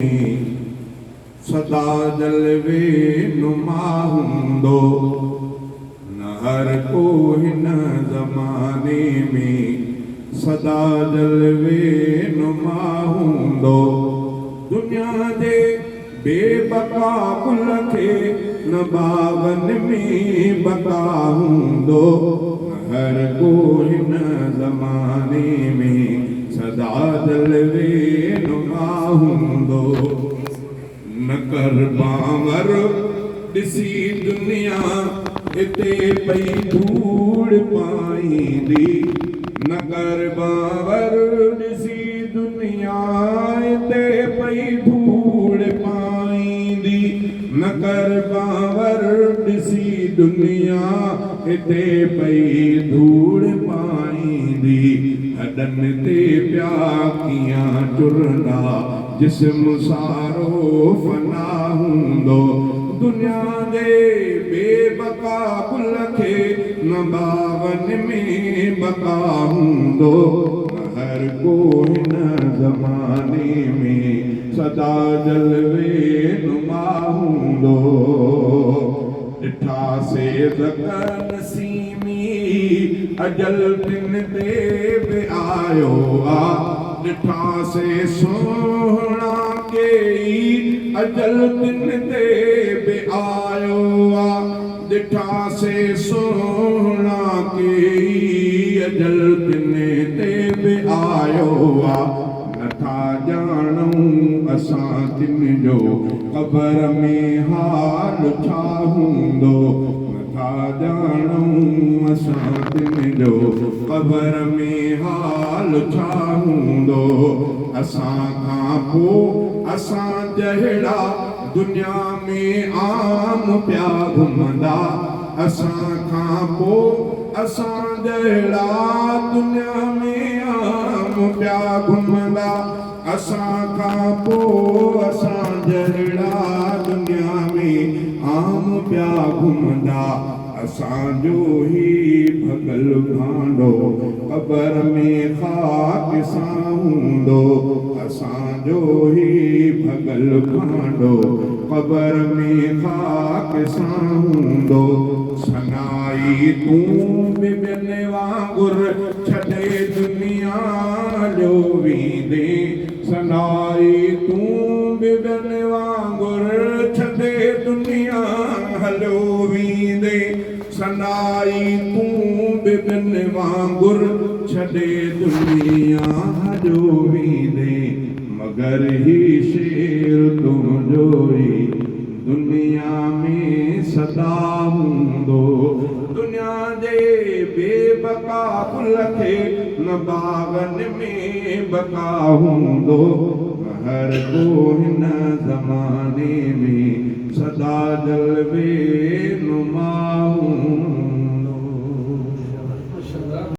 सदा जलवे नुमा हूंदो न हर को हिन ज़माने में सदा जलवे नुमा हूंदो। दुनिया जे बेबका गुल खे न बागन में बका हूंदो न हर को हिन ज़माने में सदा जलवे नुमा हूंदो। न कर बावर ॾिसी दुनिया हिते पई धूड़ पाईंदी। न कर बावर ॾिसी दुनिया हिते पई धूड़ पाईंदी। न कर बावर ॾिसी दुनिया हिते पई धूड़ पाईंदी। हॾनि ते पिया कीअं टुरंदा जिस्म सारो फना हूंदो। दुनिया जे बेबका गुल खे न बागन में बका हूंदो हर को हिन ज़माने में सदा जलवे नुमा हूंदो। ॾिठासे ज़क़ नसीमी अजल तिन ते बि आयो आ। ॾिठासे सोहणा केई अजल तिन ते बि आयो आ। ॾिठासे सोहणा केई अजल तिन ते बि आयो आ। नथा ॼाणूं असां तिन जो क़बर में हाल छा हूंदो। नथा ॼाणूं असां तिन जो क़बर में हाल छा हूंदो। असां खां पोइ असां जहिड़ा दुनिया में आम पिया घुमंदा। असां खां पोइ असां जहिड़ा दुनिया में आम पिया घुमंदा। असां खां पोइ असां जहिड़ा दुनिया में आम पिया घुमंदा। असांजो ही भगल भांडो क़बर में ख़ाक सां हूंदो। असांजो ही भगल भांडो क़बर में ख़ाक सां हूंदो। सनाई तूं बि ॿियनि वांगुरु छॾे दुनिया जो वेंदे। सनाई तूं बि ॿियनि वांगुरु छॾे दुनिया हलियो वेंदे। सनाई तूं बि ॿियनि वांगुरु छॾे दुनिया हलियो वेंदे। मगर ही शेर तुंहिंजो ई दुनिया में सदा हूंदो। दुनिया जे बेबका गुल खे न बागन में बका हूंदो हर को हिन ज़माने में सदा जलवे